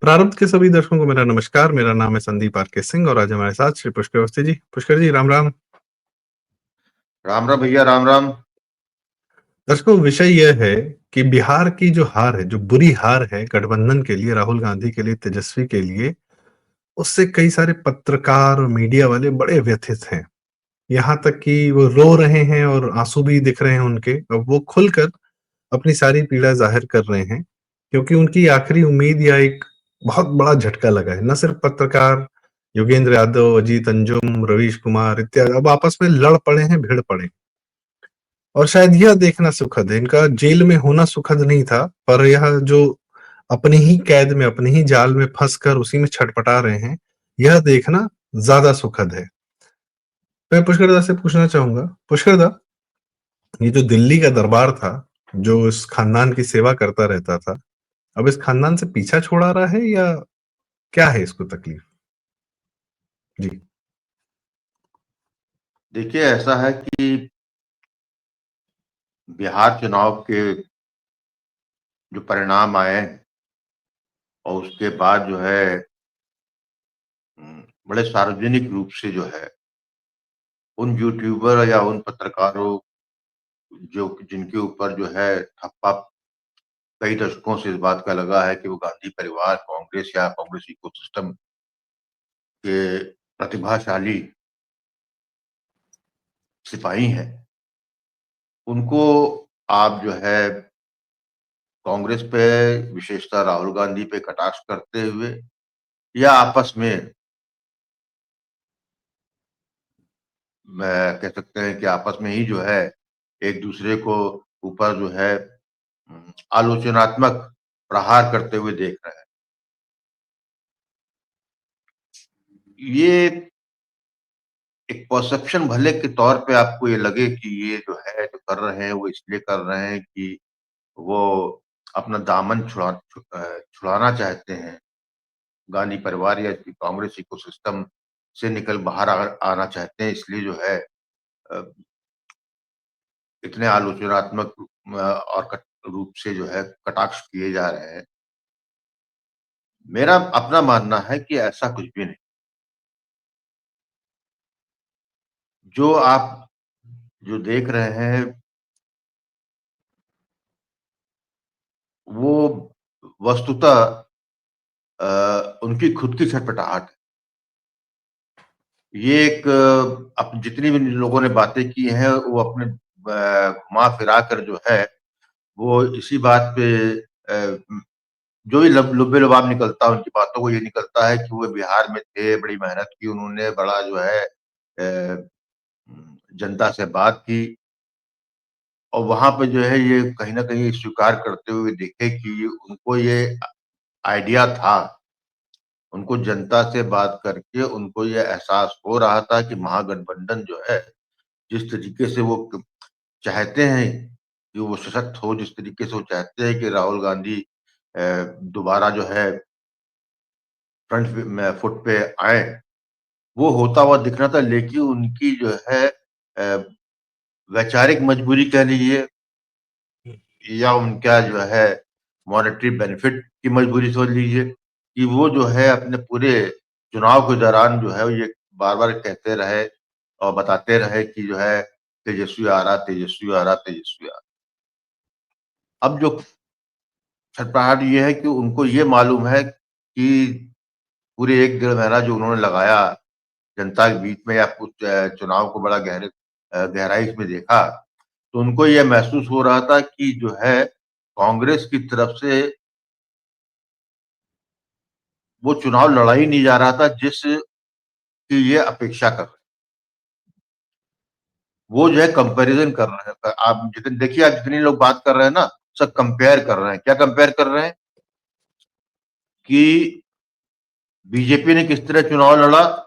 प्रारब्ध के सभी दर्शकों को मेरा नमस्कार। मेरा नाम है संदीप आर.के. सिंह और आज हमारे साथ श्री पुष्कर अवस्थी जी। पुष्कर जी, राम राम। राम राम भैया, राम राम। दर्शकों, विषय यह है कि बिहार की जो हार है, जो बुरी हार है गठबंधन के लिए, राहुल गांधी के लिए, तेजस्वी के लिए, उससे कई सारे पत्रकार और मीडिया वाले बड़े व्यथित हैं। यहाँ तक कि वो रो रहे हैं और आंसू भी दिख रहे हैं उनके। अब वो खुलकर अपनी सारी पीड़ा जाहिर कर रहे हैं, क्योंकि उनकी आखिरी उम्मीद या एक बहुत बड़ा झटका लगा है। न सिर्फ पत्रकार योगेंद्र यादव, अजीत अंजुम, रवीश कुमार इत्यादि अब आपस में लड़ पड़े हैं, भिड़ पड़े हैं। और शायद यह देखना सुखद है। इनका जेल में होना सुखद नहीं था, पर यह जो अपनी ही कैद में, अपनी ही जाल में फंसकर उसी में छटपटा रहे हैं, यह देखना ज्यादा सुखद है। मैं पुष्कर दा से पूछना चाहूंगा, पुष्कर दा, ये जो दिल्ली का दरबार था, जो इस खानदान की सेवा करता रहता था, अब इस खानदान से पीछा छोड़ा रहा है या क्या है इसको तकलीफ? जी। देखिए, ऐसा है कि बिहार चुनाव के जो परिणाम आए और उसके बाद जो है बड़े सार्वजनिक रूप से जो है उन यूट्यूबर या उन पत्रकारों जो जिनके ऊपर जो है ठप्पा कई दशकों से इस बात का लगा है कि वो गांधी परिवार, कांग्रेस या कांग्रेस इकोसिस्टम के प्रतिभाशाली सिपाही हैं, उनको आप जो है कांग्रेस पे, विशेषतः राहुल गांधी पे कटाक्ष करते हुए या आपस में कह सकते हैं कि आपस में ही जो है एक दूसरे को ऊपर जो है आलोचनात्मक प्रहार करते हुए देख रहे हैं। ये एक परसेप्शन भले के तौर पे आपको ये लगे कि ये जो है जो कर रहे हैं वो इसलिए कर रहे हैं कि वो अपना दामन छुड़ाना चाहते हैं, गांधी परिवार या कांग्रेस इकोसिस्टम से निकल बाहर आना चाहते हैं, इसलिए जो है अ, इतने आलोचनात्मक और रूप से जो है कटाक्ष किए जा रहे हैं। मेरा अपना मानना है कि ऐसा कुछ भी नहीं। जो आप जो देख रहे हैं वो वस्तुतः उनकी खुद की छटपटाहट है। ये एक अब जितनी भी लोगों ने बातें की हैं वो अपने घुमा फिरा कर जो है वो इसी बात पे जो भी लुब्बे लुभाब निकलता है उनकी बातों को ये निकलता है कि वो बिहार में थे, बड़ी मेहनत की उन्होंने, बड़ा जो है जनता से बात की और वहाँ पे जो है ये कहीं न कहीं स्वीकार करते हुए दिखे कि उनको ये आइडिया था। उनको जनता से बात करके उनको ये एहसास हो रहा था कि महागठबंधन जो है, जिस तरीके से वो चाहते हैं कि वो सशक्त हो, जिस तरीके से वो चाहते हैं कि राहुल गांधी दोबारा जो है फुट पे आएँ, वो होता हुआ दिख रहा था, लेकिन उनकी जो है वैचारिक मजबूरी कह लीजिए या उनका जो है मॉनेटरी बेनिफिट की मजबूरी समझ लीजिए कि वो जो है अपने पूरे चुनाव के दौरान जो है ये बार-बार कहते रहे और बताते रहे कि जो है तेजस्वी आ रहा, तेजस्वी आ रहा, तेजस्वी आ रहा। अब जो छटपटाहट ये है कि उनको ये मालूम है कि पूरे 1 डेढ़ महीना जो उन्होंने लगाया जनता के बीच में या कुछ चुनाव को बड़ा गहराई में देखा, तो उनको ये महसूस हो रहा था कि जो है कांग्रेस की तरफ से वो चुनाव लड़ा ही नहीं जा रहा था जिसकी ये अपेक्षा कर रहे हैं। वो जो है कंपैरिज़न कर रहे हैं। आप जितने देखिए आज जितने लोग बात कर रहे हैं ना, सब कंपेयर कर रहे हैं। क्या कंपेयर कर रहे हैं? कि बीजेपी ने किस तरह चुनाव लड़ा,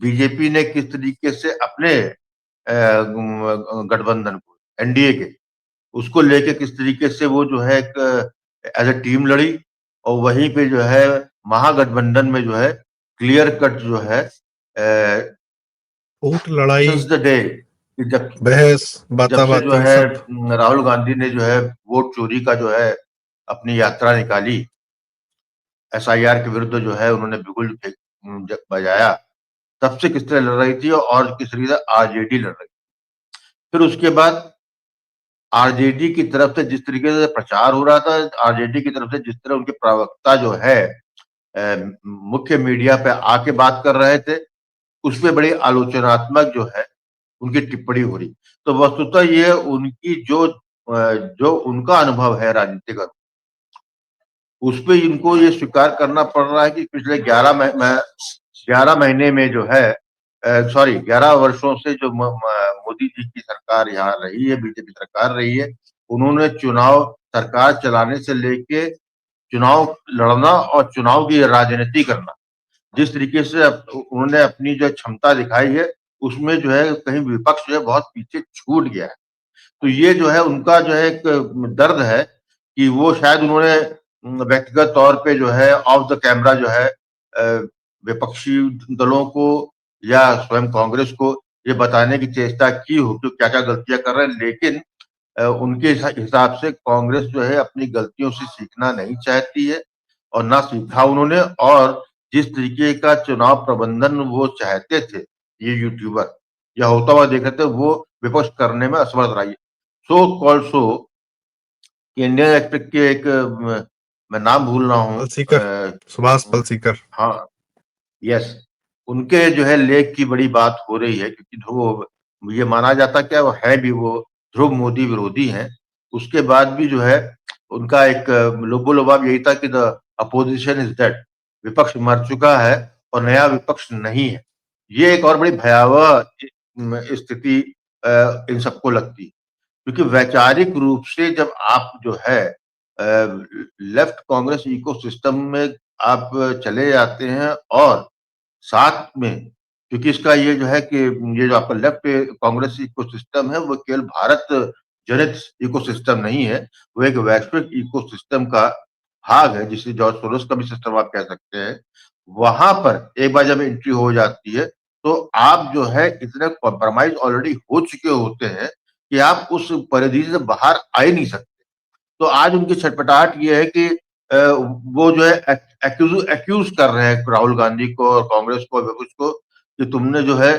बीजेपी ने किस तरीके से अपने गठबंधन को, एनडीए के, उसको लेके किस तरीके से वो जो है एक एज़ अ टीम लड़ी और वहीं पे जो है महागठबंधन में जो है क्लियर कट जो है फूट, लड़ाई, सिंस द डे कि बहस, जब से जो बाताबाती है सब। राहुल गांधी ने जो है वोट चोरी का जो है अपनी यात्रा निकाली, एसआईआर के विरुद्ध जो है उन्होंने बिगुल बजाया, तब से किस तरह लड़ रही थी और किस तरीके से आरजेडी लड़ रही थी। फिर उसके बाद आरजेडी की तरफ से जिस तरीके से प्रचार हो रहा था, आरजेडी की तरफ से जिस तरह उनके प्रवक्ता जो है मुख्य मीडिया पे आके बात कर रहे थे, उसपे बड़ी आलोचनात्मक जो है उनकी टिप्पणी हो रही। तो वस्तुतः ये उनकी जो उनका अनुभव है राजनीतिक, उसपे इनको ये स्वीकार करना पड़ रहा है कि पिछले 11 महीने में जो है सॉरी 11 वर्षों से जो मोदी जी की सरकार यहाँ रही है, बीजेपी सरकार रही है, उन्होंने चुनाव सरकार चलाने से लेके चुनाव लड़ना और चुनाव की राजनीति करना, जिस तरीके से उन्होंने अपनी जो क्षमता दिखाई है, उसमें जो है कहीं विपक्ष जो है बहुत पीछे छूट गया है। तो ये जो है उनका जो है एक दर्द है कि वो शायद उन्होंने व्यक्तिगत तौर पे जो है ऑफ द कैमरा जो है विपक्षी दलों को या स्वयं कांग्रेस को ये बताने की चेष्टा की हो कि क्या-क्या गलतियाँ कर रहे हैं, लेकिन उनके हिसाब से कांग्रेस जो है अपनी गलतियों से सीखना नहीं चाहती है और ना सीखा उन्होंने, और जिस तरीके का चुनाव प्रबंधन वो चाहते थे, ये यूट्यूबर या होता हुआ देख रहे थे, वो विपक्ष करने में असमर्थ रही। सो कॉल्ड सो कि इंडियन एक्सप्रेस के एक मैं नाम भूल रहा हूँ पलसीकर, सुभाष पलसीकर। हाँ, यस, उनके जो है लेख की बड़ी बात हो रही है क्योंकि ध्रुव ये माना जाता क्या वो है भी वो ध्रुव मोदी विरोधी हैं। उसके बाद भी जो है उनका एक लोबो-लोबाब यही था कि द अपोजिशन इज़ डेड, विपक्ष मर चुका है और नया विपक्ष नहीं है। ये एक और बड़ी भयावह स्थिति इन सबको लगती है। क्योंकि वैचारिक रूप से जब आप जो है लेफ्ट कांग्रेस इकोसिस्टम में आप चले जाते हैं और साथ में क्योंकि इसका ये जो है कि ये जो आपका लेफ्ट कांग्रेस इकोसिस्टम है वो केवल भारत जनित इकोसिस्टम नहीं है, वो एक वैश्विक इकोसिस्टम का भाग है जिसे जॉर्ज सोरोस का भी सिस्टम आप कह सकते हैं। वहाँ पर एक बार जब एंट्री हो जाती है, तो आप जो है इतने कॉम्प्रोमाइज़ ऑलरेडी हो चुके होते हैं कि आप उस परिधि से बाहर आ ही नहीं सकते। तो आज उनकी छटपटाहट ये है कि वो जो है एक्यूज़ कर रहे हैं राहुल गांधी को और कांग्रेस को और विपक्ष को कि तुमने जो है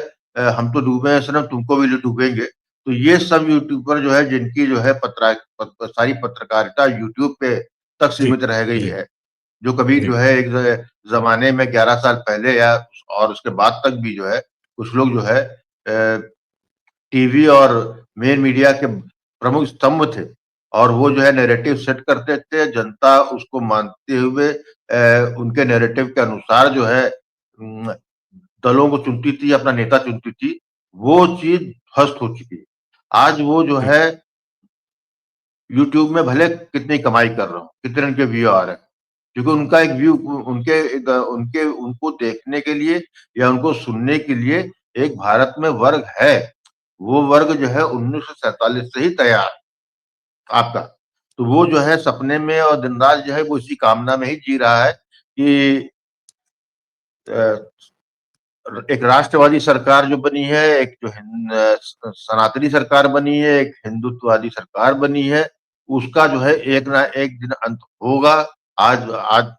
हम तो डूबे हैं सनम तुमको भी डूबेंगे। तो ये सब यूट्यूबर जो है जिनकी जो है सारी पत्रकारिता यूट्यूब पे तक जी, सीमित रह गई जी, है, जो कभी जी, जो है एक ज़माने में 11 साल पहले या और उसके बाद तक भी जो है कुछ लोग जो है टीवी और मेन मीडिया के प्रमुख स्तंभ थे और वो जो है नैरेटिव सेट करते थे, जनता उसको मानते हुए उनके नैरेटिव के अनुसार जो है दलों को चुनती थी, अपना नेता चुनती थी, वो चीज़ ध्वस्त हो चुकी है। आज वो जो जी, है यूट्यूब में भले कितनी कमाई कर रहा हो, कितने उनके व्यू आ रहे हैं, क्योंकि उनका एक व्यू उनके उनको देखने के लिए या उनको सुनने के लिए एक भारत में वर्ग है। वो वर्ग जो है 1947 से ही तैयार आपका। तो वो जो है सपने में और दिन-रात जो है वो इसी कामना में ही जी रहा है कि अ, एक राष्ट्रवादी सरकार जो बनी है, एक जो सनातनी सरकार बनी है, एक हिंदुत्ववादी सरकार बनी है, उसका जो है एक ना एक दिन अंत होगा। आज आज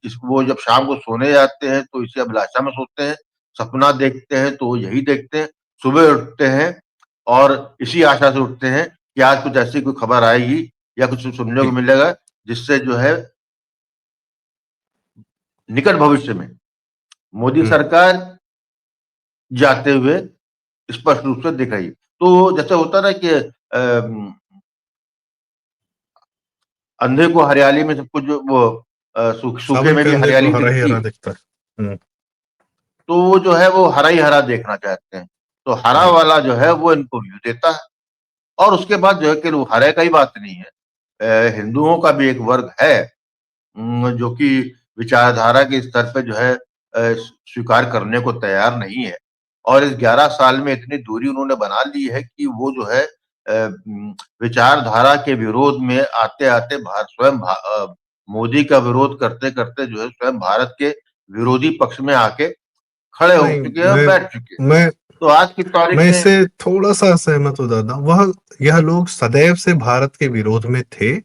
इस वो जब शाम को सोने जाते हैं तो इसी अभिलाषा में सोते हैं, सपना देखते हैं तो वो यही देखते हैं, सुबह उठते हैं और इसी आशा से उठते हैं कि आज कुछ ऐसी कोई खबर आएगी या कुछ सुनने को जी, मिलेगा, जिससे जो है निकट भविष्य में मोदी हुँ, सरकार जाते हुए स्पष्ट रूप से दिख रही है। तो जैसे होता है ना कि अंधे को हरियाली में सब कुछ वो सूखे सावन में के भी अंधे को हरियाली हरा ही दिखती हरा है। दिखता है। तो वो जो है वो हरा ही हरा देखना चाहते हैं। तो हरा जी, वाला जो है वो इनको व्यू देता है और उसके बाद जो है कि वो हरे का ही बात नहीं है। हिंदुओं का भी एक वर्ग है जो कि विचारधारा के स्तर पे जो है स्वीकार करने को तैयार नहीं है और इस 11 साल में इतनी दूरी उन्होंने बना ली है कि वो जो है विचारधारा के विरोध में आते-आते मोदी का विरोध करते-करते जो है स्वयं भारत के विरोधी पक्ष में आके खड़े हो नहीं, चुके हैं, बैठ चुके हैं। मैं तो आज की तारीख मैं में इससे थोड़ा-सा असहमत हो जाता हूँ। यह लोग सदैव से भारत के विरोध में थे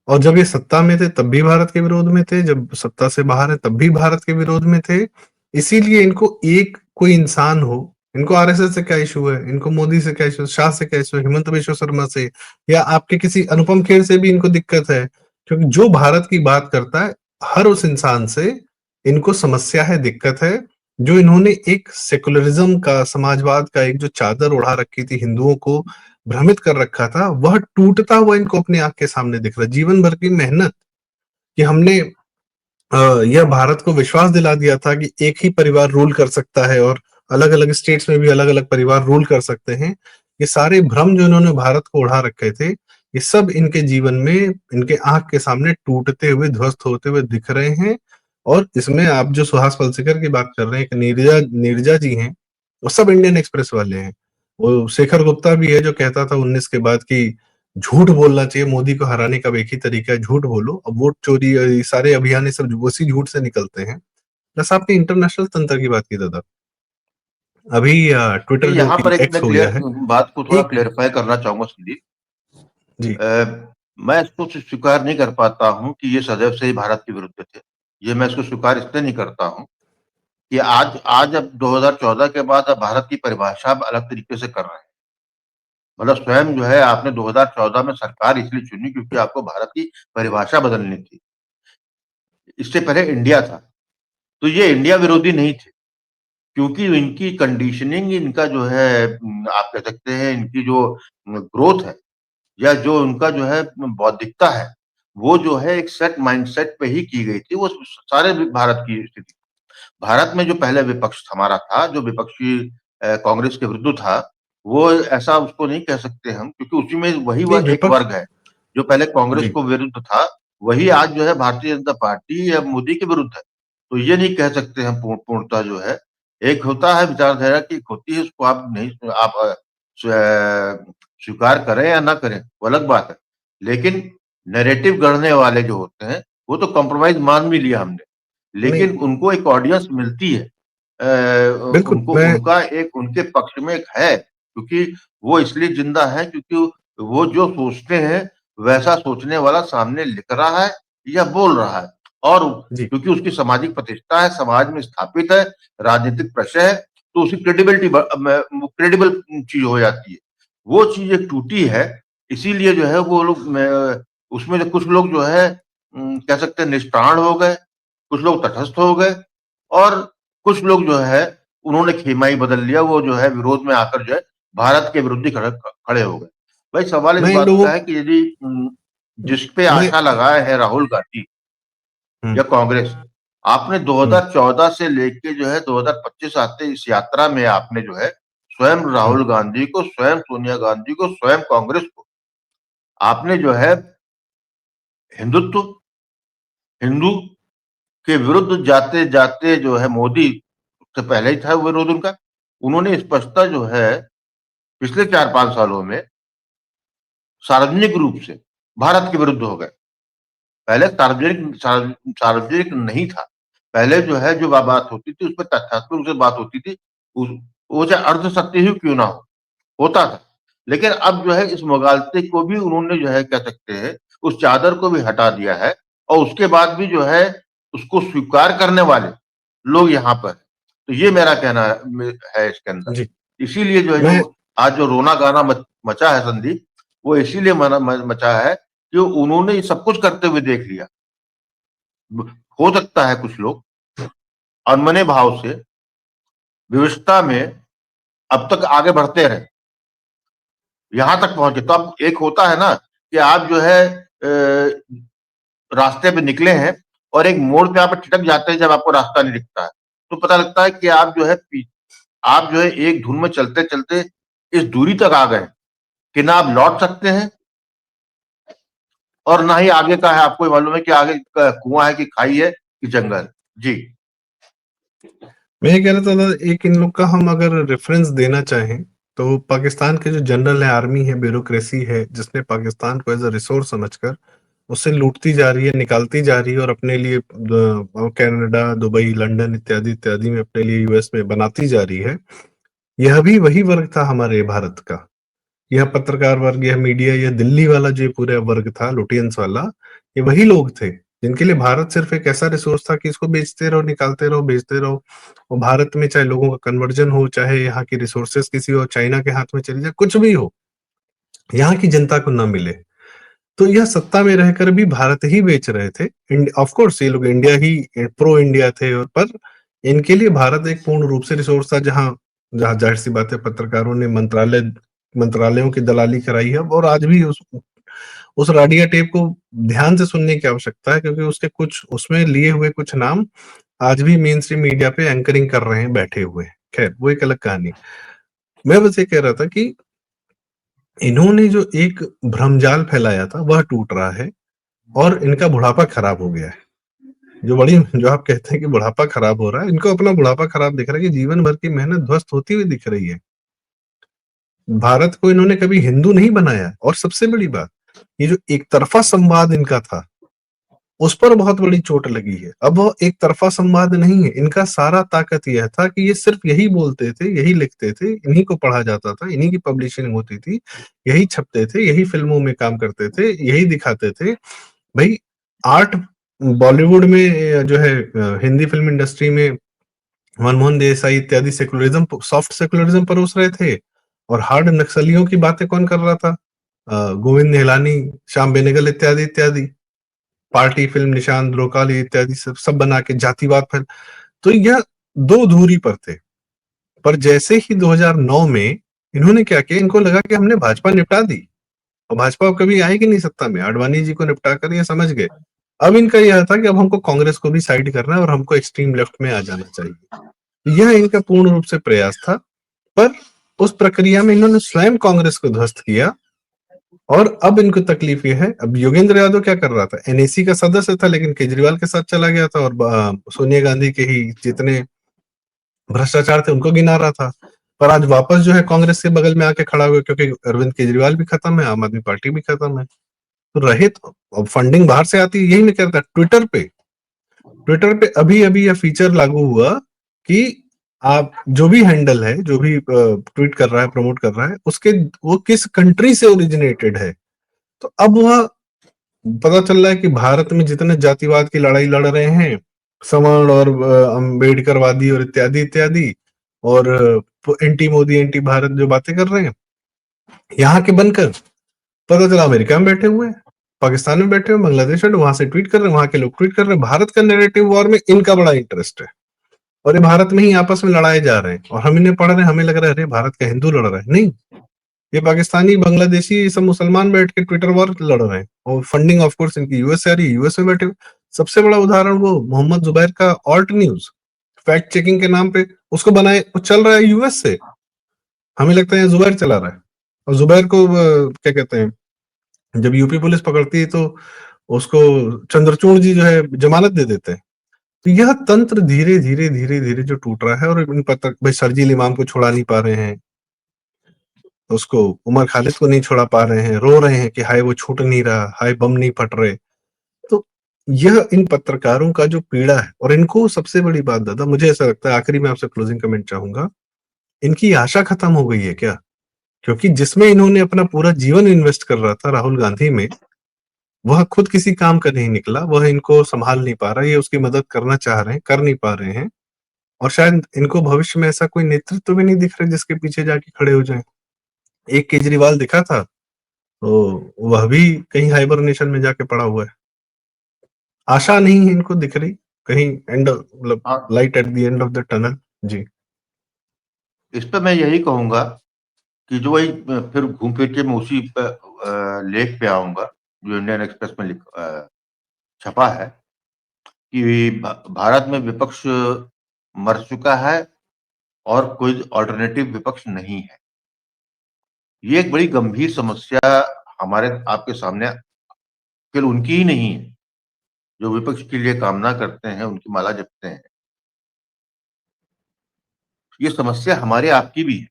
और जब ये सत्ता में थे तब भी भारत के विरोध में थे, जब सत्ता से बाहर है तब भी भारत के विरोध में थे। इसीलिए इनको एक कोई इंसान हो, इनको आरएसएस से क्या इश्यू है, इनको मोदी से क्या इश्यू है, शाह से क्या इश्यू है, हिमंत बिश्व शर्मा से, या आपके किसी अनुपम खेर से भी इनको दिक्कत है। क्योंकि जो भारत की बात करता है, हर उस इंसान से इनको समस्या है, दिक्कत है। जो इन्होंने एक सेकुलरिज्म का, समाजवाद का एक जो चादर ओढ़ा रखी थी, हिंदुओं को भ्रमित कर रखा था, वह टूटता हुआ इनको अपनी आंख के सामने दिख रहा है। जीवन भर की मेहनत कि हमने यह भारत को विश्वास दिला दिया था कि एक ही परिवार रूल कर सकता है और अलग-अलग स्टेट्स में भी अलग-अलग परिवार रूल कर सकते हैं। ये सारे भ्रम जो इन्होंने भारत को ओढ़ा रखे थे, ये सब इनके जीवन में, इनके आँख के सामने टूटते हुए, ध्वस्त होते हुए दिख रहे हैं। और इसमें आप जो सुहास पलसेकर की बात कर रहे हैं, एक नीरजा नीरजा जी हैं, वो सब इंडियन एक्सप्रेस वाले हैं। वो शेखर गुप्ता भी है जो कहता था 19 के बाद कि झूठ बोलना चाहिए, मोदी को हराने का अब एक ही तरीका है, झूठ बोलो। अब वोट चोरी, ये सारे अभियान, ये सब उसी झूठ से निकलते हैं। प्लस आपने इंटरनेशनल तंत्र की बात की दादा। अभी ये ट्विटर जो यहाँ कि पर एक एक्स मैं हो गया क्लियर है, बात को थोड़ा एक क्लेरिफाई करना चाहूँगा संदीप। जी, मैं इसको स्वीकार नहीं कर पाता हूँ कि ये सदैव से ही भारत के विरुद्ध थे। ये मैं इसको स्वीकार इसलिए नहीं करता हूँ कि आज आज अब 2014 के बाद अब भारत की परिभाषा अब अलग तरीके से कर रहे हैं। मतलब स्वयं जो है आपने 2014 में सरकार इसलिए चुनी क्योंकि आपको भारत की परिभाषा बदलनी थी। इससे पहले इंडिया था। तो ये इंडिया विरोधी नहीं थे, क्योंकि इनकी कंडीशनिंग, इनका जो है आप कह सकते हैं इनकी जो ग्रोथ है या जो उनका जो है बौद्धिकता है, वो जो है एक सेट माइंडसेट पे ही की गई थी। वो सारे भारत की स्थिति, भारत में जो पहले विपक्ष हमारा था, जो विपक्षी कांग्रेस के विरुद्ध था, वो ऐसा उसको नहीं कह सकते हम, क्योंकि उसी में वही नहीं वह एक विपक्ष वर्ग है, जो पहले कांग्रेस जी, को विरुद्ध था, वही आज जो है भारतीय जनता पार्टी या मोदी के विरुद्ध है। तो ये नहीं कह सकते हम पूर्णतः जो है, एक होता है विचारधारा की, एक होती है, उसको आप नहीं आप स्वीकार करें या ना करें, वो अलग बात है। लेकिन नैरेटिव गढ़ने वाले जो होते हैं, वो तो कॉम्प्रोमाइज़ मान भी लिया हमने। नहीं लेकिन उनको एक ऑडियंस मिलती है। बिल्कुल उनको मैं उनका एक उनके पक्ष में एक है, क्योंकि वो इसलिए जिंदा है क्योंकि वो जो सोचते हैं वैसा सोचने वाला सामने लिख रहा है या बोल रहा है, और जी, क्योंकि उसकी सामाजिक प्रतिष्ठा है, समाज में स्थापित है, राजनीतिक प्रश्न है, तो उसकी क्रेडिबिलिटी क्रेडिबल चीज हो जाती है। वो चीज एक टूटी है, इसीलिए जो है वो लोग उसमें से कुछ लोग जो है कह सकते हैं निष्प्राण हो गए, कुछ लोग तटस्थ हो गए, और कुछ लोग जो है उन्होंने खेमा ही बदल लिया, वो जो है विरोध में आकर जो है भारत के विरुद्ध ही खड़े हो गए। भाई सवाल इस मैं इन बात लोगों का है कि यदि जिस पे मैं आशा लगाए हैं राहुल गांधी हुँ, या कांग्रेस, आपने हुँ, 2014 से लेके जो है 2025 आते इस यात्रा में आपने जो है स्वयं हुँ, राहुल गांधी को, स्वयं सोनिया गांधी को, स्वयं कांग्रेस को आपने जो है हिंदुत्व, हिंदू के विरुद्ध जाते-जाते जो है मोदी से पहले ही था विरोध उनका। उन्होंने स्पष्टता जो है पिछले 4-5 सालों में सार्वजनिक रूप से भारत के विरुद्ध हो गए। पहले सार्वजनिक नहीं था। पहले जो है जो बात होती थी उसपे तथ्यात्मक रूप से बात होती थी। उस वो चाहे अर्धसत्य ही क्यों ना हो, होता था। लेकिन अब जो है इस मुगालते को भी उन्होंने जो है कह सकते हैं उस चादर को भी हटा दिया है, और उसके बाद भी जो है उसको स्वीकार करने वाले लोग यहाँ पर हैं। तो ये मेरा कहना है इसके अंदर। जी, इसीलिए जो है जो मैं आज जो रोना-गाना मचा है संदीप, वो इसीलिए मना म मचा है कि उन्होंने ये सब कुछ करते हुए देख लिया। ब हो सकता है कुछ लोग अनमने भाव से विवशता में अब तक आगे बढ़ते रहे, यहाँ तक पहुँचे। तो अब एक होता है ना कि आप जो है रास्ते पे निकले हैं और एक मोड़ पे आप ठिठक जाते हैं जब आपको रास्ता नहीं दिखता है। तो पता लगता है कि आप जो है एक धुन में चलते-चलते इस दूरी तक आ गए हैं कि ना आप लौट सकते हैं और ना ही आगे का है आपको ये मालूम है कि आगे क कुआँ है कि खाई है कि जंगल। जी। मैं ये कह रहा था दादा, एक इन लोग का हम अगर रेफरेंस देना चाहें, तो पाकिस्तान के जो जनरल है, आर्मी है, ब्यूरोक्रेसी है, जिसने पाकिस्तान को एज़ अ रिसोर्स समझकर उससे लूटती जा रही है, निकालती जा रही है और अपने लिए कनाडा, दुबई, लंदन इत्यादि-इत्यादि में, अपने लिए यूएस में बनाती जा रही है। यह भी वही वर्ग था हमारे भारत का। यह पत्रकार वर्ग, यह मीडिया, यह दिल्ली वाला जो पूरा वर्ग था, लुटियंस वाला, ये वही लोग थे, जिनके लिए भारत सिर्फ एक ऐसा रिसोर्स था कि इसको बेचते रहो, निकालते रहो, बेचते रहो। और भारत में चाहे लोगों का कन्वर्जन हो, चाहे यहाँ की रिसोर्सेज किसी और चाइना के हाथ में चली जाए, कुछ भी हो, यहाँ की जनता को ना मिले। तो यह सत्ता में रहकर भी भारत ही बेच रहे थे। ऑफ कोर्स ये लोग इंडिया ही प्रो इंडिया थे, और पर इनके लिए भारत एक पूर्ण रूप से रिसोर्स था, जहां जहां जाहिर सी बात है पत्रकारों ने मंत्रालयों की दलाली कराई है। और आज भी उस राडिया टेप को ध्यान से सुनने की आवश्यकता है, क्योंकि उसके कुछ उसमें लिए हुए कुछ नाम आज भी मेन स्ट्रीम मीडिया पे एंकरिंग कर रहे हैं बैठे हुए। खैर वो एक अलग कहानी। मैं बस ये कह रहा था कि इन्होंने जो एक भ्रमजाल फैलाया था वह टूट रहा है, और इनका बुढ़ापा खराब हो गया है। जो आप कहते हैं कि बुढ़ापा खराब हो रहा है, इनको अपना बुढ़ापा खराब दिख रहा है कि जीवन भर की मेहनत ध्वस्त होती हुई दिख रही है। भारत को इन्होंने कभी हिंदू नहीं बनाया, और सबसे बड़ी बात, ये जो एक तरफा संवाद इनका था, उस पर बहुत बड़ी चोट लगी है। अब वो एक तरफा संवाद नहीं है, इनका सारा ताकत यह था कि ये सिर्फ यही बोलते थे, यही लिखते थे, इन्हीं को पढ़ा जाता था, इन्हीं की पब्लिशिंग होती थी, यही छपते थे, यही फिल्मों में काम करते थे, यही दिखाते थे। भाई आर्ट बॉलीवुड में जो है, हिंदी फिल्म इंडस्ट्री में मनमोहन देसाई इत्यादि सेकुलरिज्म, सॉफ्ट सेकुलरिज्म परोस रहे थे, और हार्ड नक्सलियों की बातें कौन कर रहा था? गोविंद निहलानी, श्याम बेनेगल इत्यादि इत्यादि। पार्टी फिल्म निशान द्रोकाली इत्यादि सब बना के जातिवाद फैल। तो यह दो धूरी पर थे। पर जैसे ही 2009 में इन्होंने क्या किया, इनको लगा कि हमने भाजपा निपटा दी, और भाजपा कभी आएगी नहीं सत्ता में, आडवाणी जी को निपटा कर ये समझ गए। अब इनका यह था कि अब हमको कांग्रेस को भी साइड करना है, और हमको एक्सट्रीम लेफ्ट में आ जाना चाहिए। यह इनका पूर्ण रूप से प्रयास था। पर उस प्रक्रिया में इन्होंने स्वयं कांग्रेस को ध्वस्त किया, और अब इनको तकलीफ ये है। अब योगेंद्र यादव क्या कर रहा था? एनएसी का सदस्य था, लेकिन केजरीवाल के साथ चला गया था, और सोनिया गांधी के ही जितने भ्रष्टाचार थे उनको गिना रहा था। पर आज वापस जो है कांग्रेस के बगल में आके खड़ा हुआ, क्योंकि अरविंद केजरीवाल भी खत्म है, आम आदमी पार्टी भी खत्म है। तो रहे तो अब फंडिंग बाहर से आती है। यही मैं कह रहा था, ट्विटर पे अभी अभी यह फीचर लागू हुआ कि आप जो भी हैंडल है, जो भी ट्वीट कर रहा है, प्रमोट कर रहा है, उसके वो किस कंट्री से ओरिजिनेटेड है। तो अब वह पता चल रहा है कि भारत में जितने जातिवाद की लड़ाई लड़ रहे हैं, सवर्ण और अम्बेडकरवादी और इत्यादि इत्यादि, और एंटी मोदी एंटी भारत जो बातें कर रहे हैं, यहाँ के बनकर पता चला अमेरिका में बैठे हुए हैं, पाकिस्तान में बैठे हुए, बांग्लादेश में, वहां से ट्वीट कर रहे हैं, वहां के लोग ट्वीट कर रहे हैं। भारत का नैरेटिव वॉर में इनका बड़ा इंटरेस्ट है, और ये भारत में ही आपस में लड़ाए जा रहे हैं, और हम इन्हें पढ़ रहे हैं, हमें लग रहा है अरे भारत का हिंदू लड़ रहा है। नहीं, ये पाकिस्तानी, बांग्लादेशी, ये सब मुसलमान बैठ के ट्विटर वॉर लड़ रहे हैं, और फंडिंग ऑफ कोर्स इनकी यूएस से आ रही है, यूएस में बैठे हुए। सबसे बड़ा उदाहरण वो मोहम्मद जुबैर का ऑल्ट न्यूज, फैक्ट चेकिंग के नाम पे उसको बनाए, वो चल रहा है यूएस से। हमें लगता है जुबैर चला रहा है, और जुबैर को क्या कहते हैं, जब यूपी पुलिस पकड़ती है तो उसको चंद्रचूड़ जी जो है जमानत दे देते हैं। तो यह तंत्र धीरे धीरे धीरे धीरे जो टूट रहा है, और इन पत्र भाई शर्जील इमाम को छुड़ा नहीं पा रहे हैं, उसको उमर खालिद को नहीं छोड़ा पा रहे हैं, रो रहे हैं कि हाय वो छूट नहीं रहा, हाय बम नहीं फट रहे। तो यह इन पत्रकारों का जो पीड़ा है, और इनको सबसे बड़ी बात दादा मुझे ऐसा लगता है, आखिरी में आपसे क्लोजिंग कमेंट चाहूंगा, इनकी आशा खत्म हो गई है क्या? क्योंकि जिसमें इन्होंने अपना पूरा जीवन इन्वेस्ट कर रहा था, राहुल गांधी में, वह खुद किसी काम का नहीं निकला, वह इनको संभाल नहीं पा रहा, ये उसकी मदद करना चाह रहे हैं, कर नहीं पा रहे हैं। और शायद इनको भविष्य में ऐसा कोई नेतृत्व भी नहीं दिख रहा जिसके पीछे जाके खड़े हो जाए। एक केजरीवाल दिखा था, तो वह भी कहीं हाइबरनेशन में जाके पड़ा हुआ है। आशा नहीं है इनको दिख रही कहीं, एंड मतलब हाँ, light at the end of the tunnel. जी। इस पे मैं यही कहूंगा कि जो वही फिर घूम फिर के मैं उसी लेख पे आऊंगा जो इंडियन एक्सप्रेस में छपा है कि भारत में विपक्ष मर चुका है और कोई अल्टरनेटिव विपक्ष नहीं है। ये एक बड़ी गंभीर समस्या हमारे आपके सामने केवल उनकी ही नहीं है जो विपक्ष के लिए कामना करते हैं, उनकी माला जपते हैं। ये समस्या हमारे आपकी भी है।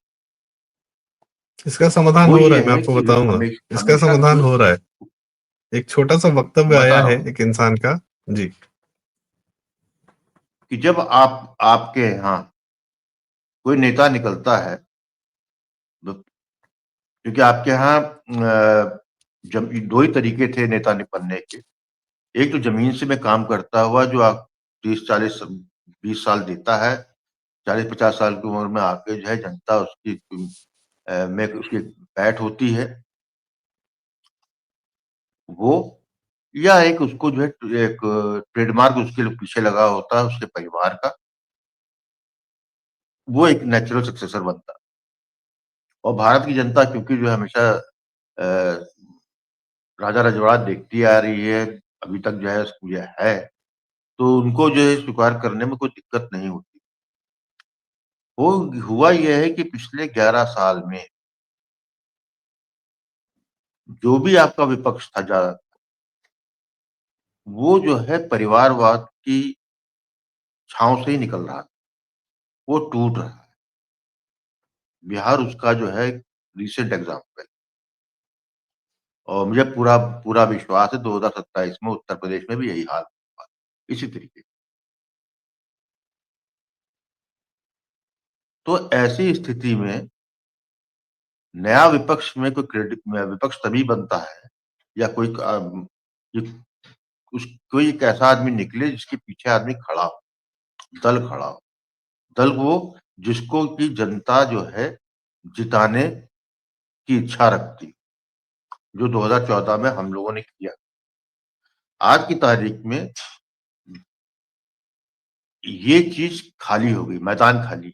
इसका समाधान वो हो रहा ये है, मैं है आपको कि बताऊंगा। इसका हमेशा समाधान कोई हो रहा है। एक छोटा सा वक्तव्य बता आया रहा है हूँ एक इंसान का। जी। कि जब आपके यहाँ कोई नेता निकलता है क्योंकि आपके यहाँ जब 2 ही तरीके थे नेता बनने के। एक तो ज़मीन से में काम करता हुआ जो आप 30-40 20 साल देता है, 40-50 साल की उम्र में आके जो है जनता उसकी में उसकी पैठ होती है, वो या एक उसको जो है एक ट्रेडमार्क उसके पीछे लगा होता है उसके परिवार का, वो एक नेचुरल सक्सेसर बनता है। और भारत की जनता क्योंकि जो है हमेशा राजा रजवाड़ा देखती आ रही है, अभी तक जो है ये है, तो उनको जो है स्वीकार करने में कोई दिक्कत नहीं होती। वो हुआ ये है कि पिछले 11 साल में जो भी आपका विपक्ष था वो जो है परिवारवाद की छाँव से ही निकल रहा था, वो टूट रहा है। बिहार उसका जो है रीसेंट एग्ज़ाम्पल, और मुझे पूरा पूरा विश्वास है 2027 में उत्तर प्रदेश में भी यही हाल होगा, इसी तरीके से। तो ऐसी स्थिति में नया विपक्ष में विपक्ष तभी बनता है या ये कोई एक ऐसा आदमी निकले जिसके पीछे आदमी खड़ा हो, दल खड़ा हो। दल वो जिसको कि जनता जो है जिताने की इच्छा रखती, जो 2014 में हम लोगों ने किया। आज की तारीख में ये चीज़ खाली हो गई, मैदान खाली।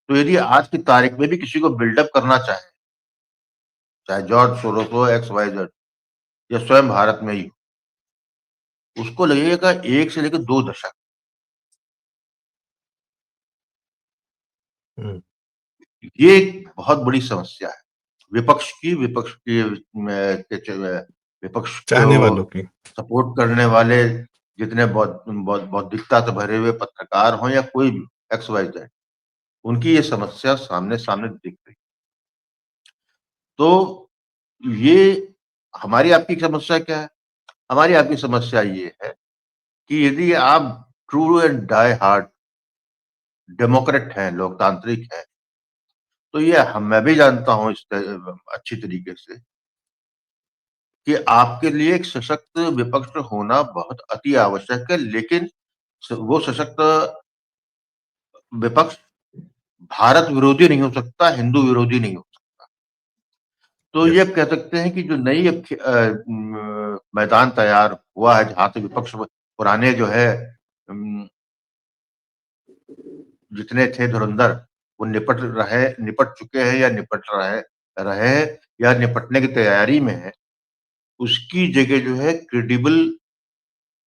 तो यदि आज की तारीख में भी किसी को बिल्डअप करना चाहे, चाहे जॉर्ज सोरोस हो, एक्स वाई जेड या स्वयं भारत में ही हो, उसको लगेगा 1 से लेकर 2 दशक। हुँ, ये एक बहुत बड़ी समस्या है। विपक्ष की विपक्ष चाहने को वालों की। सपोर्ट करने वाले जितने बौद्धिकता से भरे हुए पत्रकार हों या कोई भी एक्स वाई जेड, उनकी ये समस्या सामने-सामने दिख रही। तो ये हमारी आपकी समस्या क्या है? हमारी आपकी समस्या ये है कि यदि आप true and die hard democrat हैं, लोकतांत्रिक हैं, तो ये मैं भी जानता हूँ अच्छी तरीके से कि आपके लिए एक सशक्त विपक्ष होना बहुत अति आवश्यक है, लेकिन वो सशक्त विपक्ष भारत विरोधी नहीं हो सकता, हिंदू विरोधी नहीं हो सकता। तो ये यस। कह सकते हैं कि जो नई मैदान तैयार हुआ है जहाँ से विपक्ष पुराने जो है उम, जितने थे धुरंधर वो निपट चुके हैं या निपट रहे हैं या निपटने की तैयारी में है, उसकी जगह जो है credible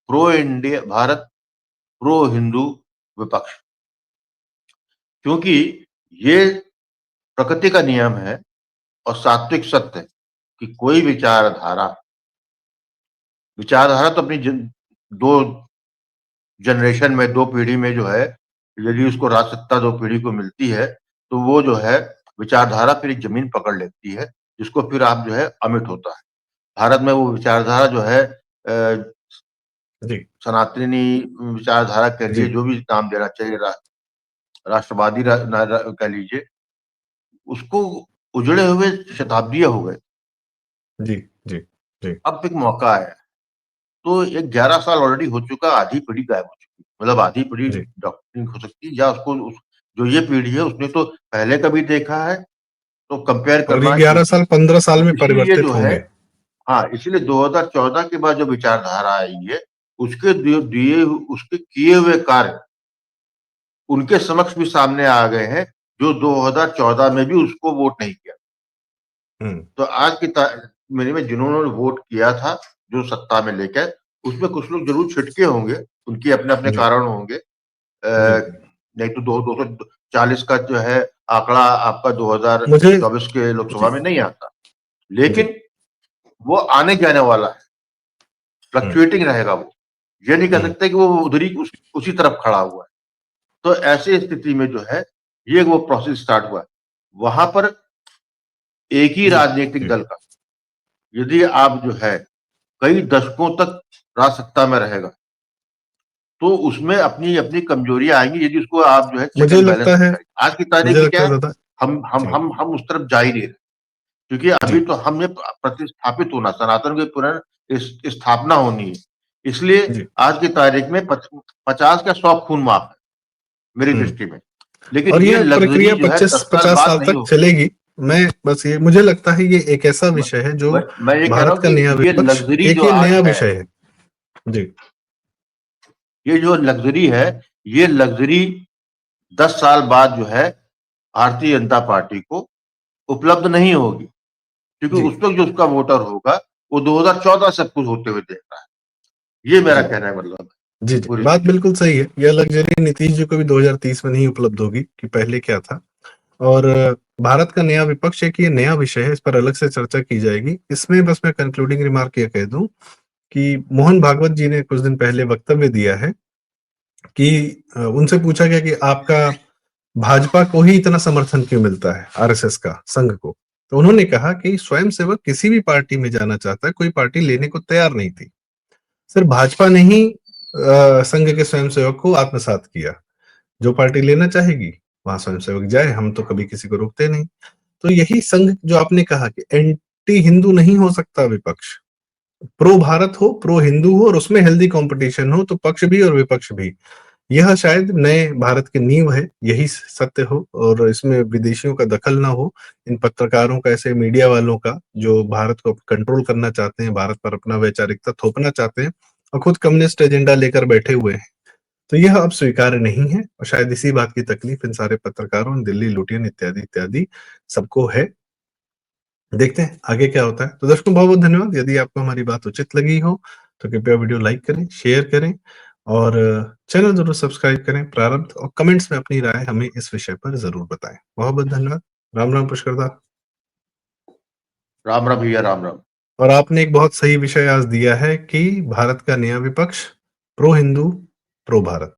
pro India Bharat, pro Hindu विपक्ष। क्योंकि ये प्रकृति का नियम है और सात्विक सत्य है कि कोई विचारधारा तो अपनी 2 जनरेशन में 2 पीढ़ी में जो है, यदि उसको राजसत्ता 2 पीढ़ी को मिलती है, तो वो जो है विचारधारा फिर एक ज़मीन पकड़ लेती है, जिसको फिर आप जो है अमिट होता है। भारत में वो विचारधारा जो है जी, सनातनी विचारधारा कह लीजिए, जी, जो भी नाम देना चाहिए राष्ट्रवादी कह लीजिए, उसको उजड़े हुए शताब्दियाँ हो गए। जी, जी, जी, अब एक मौका आया है। तो एक 11 साल ऑलरेडी हो चुका, आधी पीढ़ी गायब हो चुकी। मतलब आधी पीढ़ी जी। डॉक्टरिंग हो सकती है या उसको जो ये पीढ़ी है उसने तो पहले कभी देखा है, तो कंपेयर और ये करना 11 इजी साल, है। 15 साल तो में इसीलिए जो परिवर्तित है होंगे। हाँ, इसीलिए 2014 के बाद जो विचारधारा आई है, उसके उसके किए हुए कार्य उनके समक्ष भी सामने आ गए हैं, जो 2014 में भी उसको वोट नहीं किया। हुँ, तो आज की ता मेरे में जिन्होंने वोट किया था, जो सत्ता में लेकर, उसमें कुछ लोग ज़रूर छिटके होंगे, उनके अपने-अपने जी, कारण होंगे। जी। नहीं तो दो 240 का जो है आंकड़ा आपका मुझे 2024 के लोकसभा जी, में नहीं आता। जी, लेकिन वो आने जाने वाला है, हुँ, फ्लक्चुएटिंग रहेगा वो। ये नहीं कह हुँ, सकते कि वो उसी तरफ खड़ा हुआ है। तो ऐसी स्थिति में जो है, ये वो प्रोसेस स्टार्ट हुआ है। वहाँ पर एक ही जी, राजनीतिक जी, दल का यदि आप जो है कई दशकों तक राजसत्ता में रहेगा, तो उसमें अपनी-अपनी कमजोरियाँ आएँगी यदि उसको आप जो है चेक मुझे एंड बैलेंस लगता नहीं है करेंगे। आज की तारीख मुझे में लगता क्या है है, दादा। हम हम जी, हम हम उस तरफ जा ही नहीं रहे। क्योंकि अभी जी। तो हमें प्रतिस्थापित होना, सनातन की स्थापना होनी है। इसलिए जी। आज की तारीख में 50 का 100 खून माफ है, मेरी हुँ। दृष्टि में। लेकिन और ये ये लग्ज़री प्रक्रिया जो है 10 साल 25-50 बाद साल नहीं तक होगी। चलेगी। मैं बस ये मुझे लगता है ये एक ऐसा म विषय है जो मैं ये कह रहा भारत हूँ का नया कि ये विपक्ष लग्ज़री एक जो ये आज नया है, विषय है। जी। ये जो लग्ज़री है, ये लग्ज़री 10 साल बाद जो है भारतीय जनता पार्टी को उपलब्ध नहीं होगी, क्योंकि जी। उस वक़्त जो उसका वोटर होगा, वो 2014 सब कुछ होते हुए देख रहा है। ये मेरा जी। कहने का मतलब है, जी, जी। पूरी बात चीज़ों में। बिल्कुल सही है। यह लग्ज़री नीतीश जी को भी 2030 में नहीं उपलब्ध होगी कि पहले क्या था। और भारत का नया विपक्ष एक ये नया विषय है, इस पर अलग से चर्चा की जाएगी। इसमें बस मैं कंक्लूडिंग रिमार्क ये कह दूँ कि मोहन भागवत जी ने कुछ दिन पहले वक्तव्य दिया है कि उनसे पूछा गया कि आपका भाजपा को ही इतना समर्थन क्यों मिलता है, आरएसएस का, संघ को? तो उन्होंने कहा कि स्वयंसेवक किसी भी पार्टी में जाना चाहता है, कोई पार्टी लेने को तैयार नहीं थी। सिर्फ भाजपा ने ही संघ के स्वयंसेवक को आत्मसात किया। जो पार्टी लेना चाहेगी, वहाँ स्वयंसेवक जाए, हम तो कभी किसी को रोकते नहीं। तो यही संघ जो आपने कहा कि एंटी हिंदू नहीं हो सकता विपक्ष। प्रो भारत हो, प्रो हिंदू हो और उसमें हेल्दी कॉम्पिटिशन हो तो पक्ष भी और विपक्ष भी। यह शायद नए भारत की नींव है, यही सत्य हो और इसमें विदेशियों का दखल ना हो, इन पत्रकारों का, ऐसे मीडिया वालों का जो भारत को कंट्रोल करना चाहते हैं, भारत पर अपना वैचारिकता थोपना चाहते हैं और खुद कम्युनिस्ट एजेंडा लेकर बैठे हुए हैं। तो यह अब स्वीकार्य नहीं है और शायद इसी बात की तकलीफ इन सारे पत्रकारों, दिल्ली लुटियन इत्यादि इत्यादि सबको है। देखते हैं आगे क्या होता है। तो दर्शकों बहुत-बहुत धन्यवाद। यदि आपको हमारी बात उचित लगी हो, तो कृपया वीडियो लाइक करें, शेयर करें और चैनल ज़रूर सब्सक्राइब करें। प्रारब्ध और कमेंट्स में अपनी राय हमें इस विषय पर ज़रूर बताएँ। बहुत-बहुत धन्यवाद। राम, राम पुष्करदा। राम, राम भैया, राम, राम। और आपने एक बहुत सही विषय आज दिया है कि भारत का नया विपक्ष प्रो हिंदू, प्रो भारत।